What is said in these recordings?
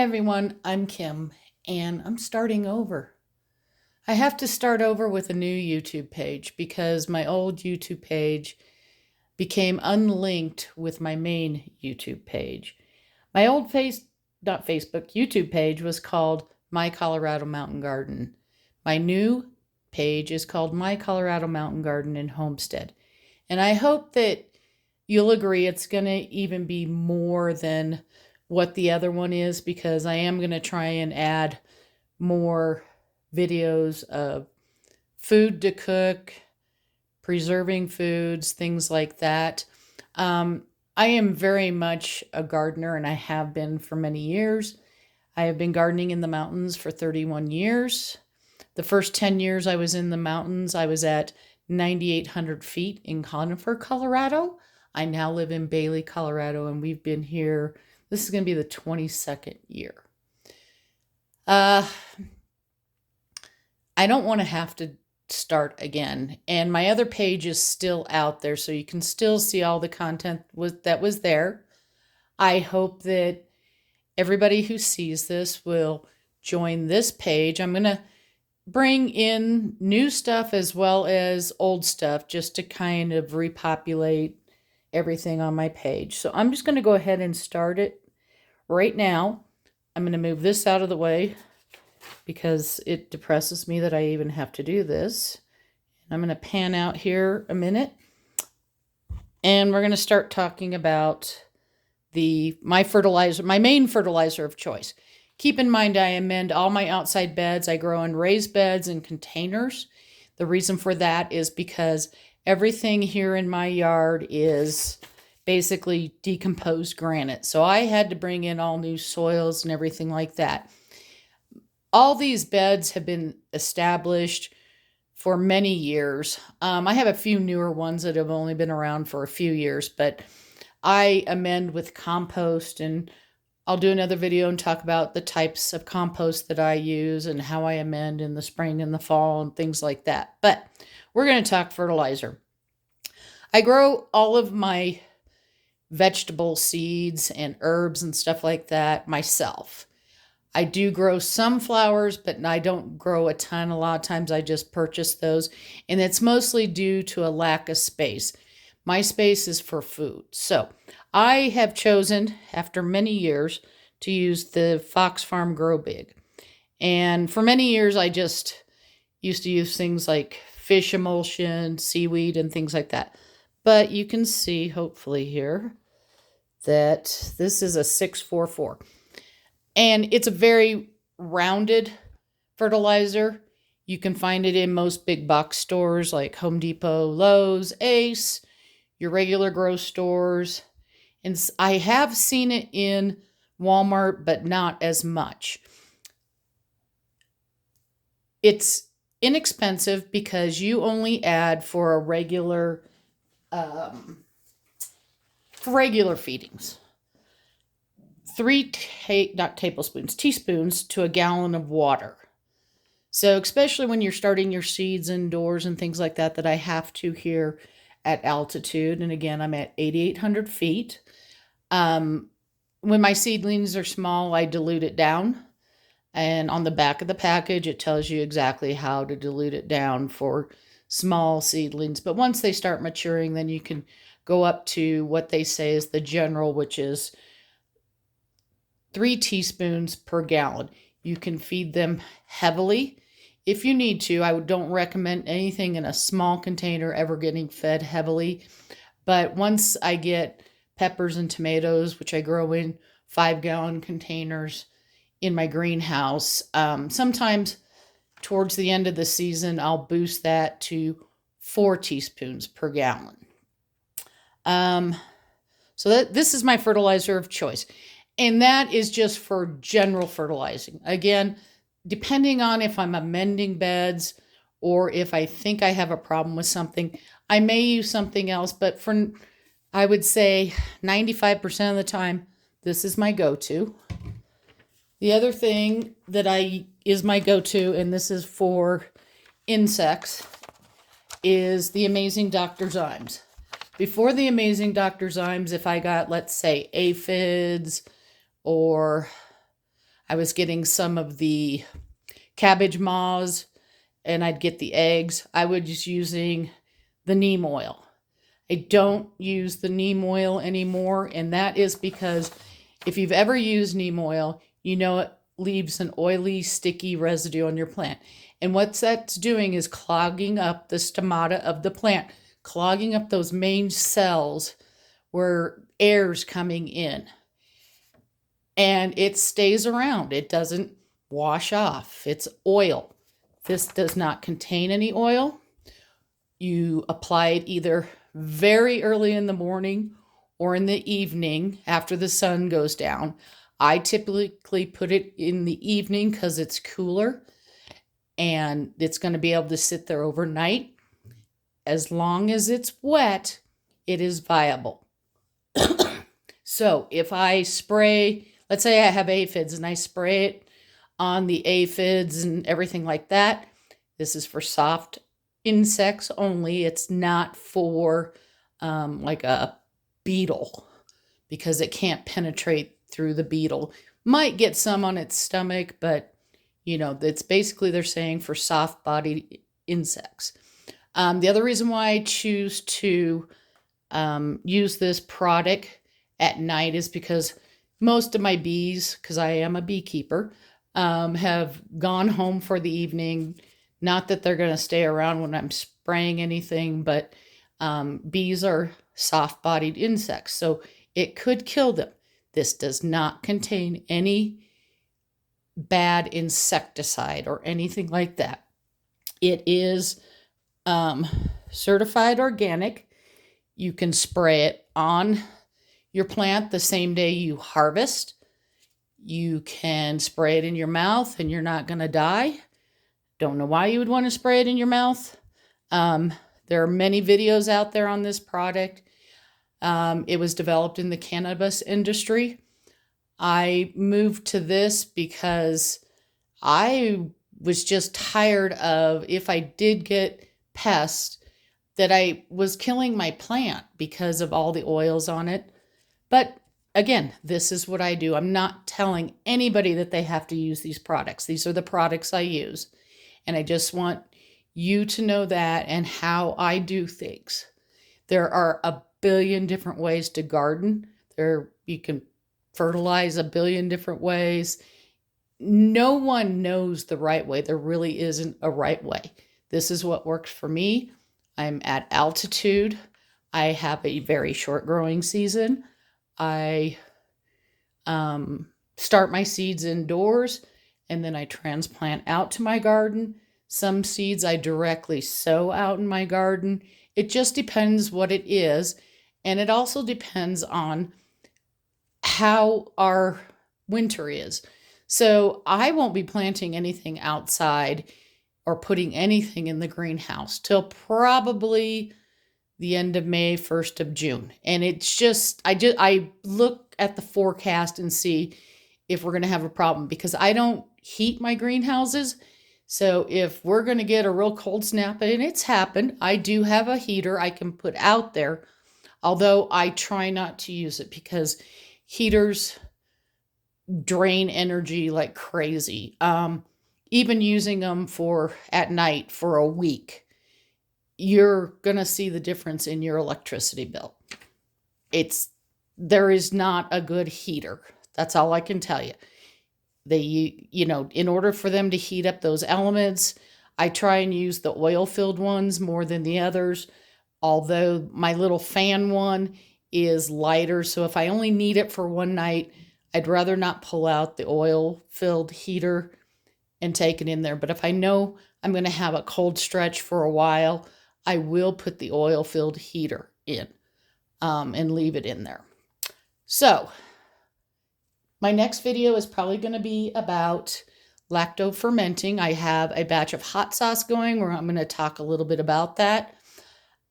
everyone, I'm Kim, and I'm starting over. I have to start over with a new YouTube page because my old YouTube page became unlinked with my main YouTube page. My old not Facebook, YouTube page was called My Colorado Mountain Garden. My new page is called My Colorado Mountain Garden and Homestead. And I hope that you'll agree it's going to even be more than what the other one is, because I am going to try and add more videos of food to cook, preserving foods, things like that. I am very much a gardener, and I have been for many years. I have been gardening in the mountains for 31 years. The first 10 years I was in the mountains, I was at 9,800 feet in Conifer, Colorado. I now live in Bailey, Colorado, and we've been here. This is going to be the 22nd year. I don't want to have to start again. And my other page is still out there, so you can still see all the content that was there. I hope that everybody who sees this will join this page. I'm going to bring in new stuff as well as old stuff just to kind of repopulate everything on my page. So I'm just going to go ahead and start it right now. I'm going to move this out of the way because it depresses me that I even have to do this. I'm going to pan out here a minute, and we're going to start talking about my main fertilizer of choice. Keep in mind, I amend all my outside beds. I grow in raised beds and containers. The reason for that is because everything here in my yard is basically decomposed granite. So I had to bring in all new soils and everything like that. All these beds have been established for many years. I have a few newer ones that have only been around for a few years, but I amend with compost, and I'll do another video and talk about the types of compost that I use and how I amend in the spring and the fall and things like that. But we're going to talk fertilizer. I grow all of my vegetable seeds and herbs and stuff like that myself. I do grow some flowers, but I don't grow a ton. A lot of times I just purchase those, and it's mostly due to a lack of space. My space is for food. So I have chosen, after many years, to use the Fox Farm Grow Big. And for many years, I just used to use things like fish emulsion, seaweed, and things like that. But you can see, hopefully here, that this is a 644. And it's a very rounded fertilizer. You can find it in most big box stores like Home Depot, Lowe's, Ace, your regular grocery stores. And I have seen it in Walmart, but not as much. It's inexpensive because you only add for regular feedings. Teaspoons to a gallon of water. So especially when you're starting your seeds indoors and things like that I have to here at altitude. And again, I'm at 8,800 feet. When my seedlings are small, I dilute it down. And on the back of the package, it tells you exactly how to dilute it down for small seedlings. But once they start maturing, then you can go up to what they say is the general, which is 3 teaspoons per gallon. You can feed them heavily if you need to. I don't recommend anything in a small container ever getting fed heavily. But once I get peppers and tomatoes, which I grow in 5-gallon containers in my greenhouse, sometimes towards the end of the season, I'll boost that to 4 teaspoons per gallon. So this is my fertilizer of choice. And that is just for general fertilizing. Again, depending on if I'm amending beds or if I think I have a problem with something, I may use something else. But I would say 95% of the time, this is my go-to. The other thing that is my go-to, and this is for insects, is the Amazing Dr. Zymes. Before the Amazing Dr. Zymes, if I got, let's say, aphids, or I was getting some of the cabbage maws and I'd get the eggs. I was just using the neem oil. I don't use the neem oil anymore, and that is because if you've ever used neem oil, you know it leaves an oily, sticky residue on your plant. And what that's doing is clogging up the stomata of the plant, clogging up those main cells where air's coming in. And it stays around. It doesn't wash off. It's oil. This does not contain any oil. You apply it either very early in the morning or in the evening after the sun goes down. I typically put it in the evening because it's cooler and it's going to be able to sit there overnight. As long as it's wet, it is viable. So if I spray, let's say I have aphids and I spray it on the aphids and everything like that, this is for soft insects only. It's not for like a beetle, because it can't penetrate through the beetle. Might get some on its stomach, but it's basically, they're saying, for soft-bodied insects. The other reason why I choose to use this product at night is because most of my bees, because I am a beekeeper, have gone home for the evening. Not that they're going to stay around when I'm spraying anything, but bees are soft-bodied insects, so it could kill them. This does not contain any bad insecticide or anything like that. It is certified organic. You can spray it on your plant the same day you harvest. You can spray it in your mouth and you're not going to die. Don't know why you would want to spray it in your mouth. There are many videos out there on this product. It was developed in the cannabis industry. I moved to this because I was just tired of, if I did get pests, that I was killing my plant because of all the oils on it. But again, this is what I do. I'm not telling anybody that they have to use these products. These are the products I use. And I just want you to know that and how I do things. There are a billion different ways to garden. You can fertilize a billion different ways. No one knows the right way. There really isn't a right way. This is what works for me. I'm at altitude. I have a very short growing season. I start my seeds indoors and then I transplant out to my garden. Some seeds I directly sow out in my garden. It just depends what it is. And it also depends on how our winter is. So I won't be planting anything outside or putting anything in the greenhouse till probably the end of May, 1st of June. And it's just, I look at the forecast and see if we're going to have a problem, because I don't heat my greenhouses. So if we're going to get a real cold snap, and it's happened, I do have a heater I can put out there, although I try not to use it because heaters drain energy like crazy. Even using them at night for a week, you're going to see the difference in your electricity bill. There is not a good heater. That's all I can tell you. In order for them to heat up those elements, I try and use the oil-filled ones more than the others, although my little fan one is lighter. So if I only need it for one night, I'd rather not pull out the oil-filled heater and take it in there. But if I know I'm going to have a cold stretch for a while, I will put the oil-filled heater in and leave it in there. So my next video is probably going to be about lacto-fermenting. I have a batch of hot sauce going where I'm going to talk a little bit about that.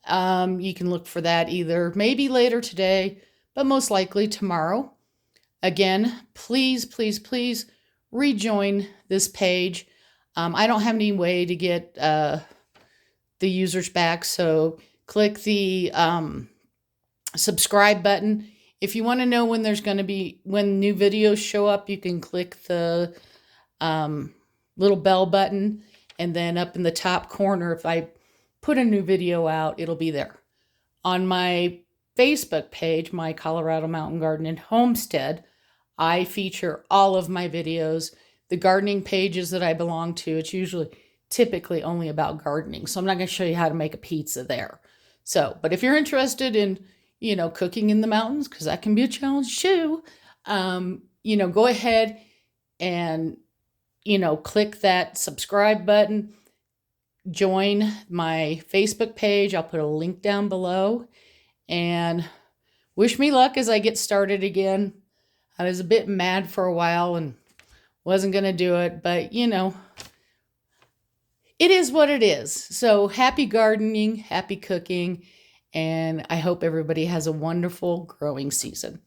You can look for that either maybe later today, but most likely tomorrow. Again, please, please, please rejoin this page. I don't have any way to get the users back, so click the subscribe button. If you want to know when when new videos show up, you can click the little bell button, and then up in the top corner, if I put a new video out, it'll be there. On my Facebook page, my Colorado Mountain Garden and Homestead, I feature all of my videos. The gardening pages that I belong to, it's typically only about gardening. So I'm not going to show you how to make a pizza there. So, but if you're interested in, cooking in the mountains, because that can be a challenge too, go ahead and, click that subscribe button, join my Facebook page. I'll put a link down below, and wish me luck as I get started again. I was a bit mad for a while and wasn't going to do it, but it is what it is. So happy gardening, happy cooking, and I hope everybody has a wonderful growing season.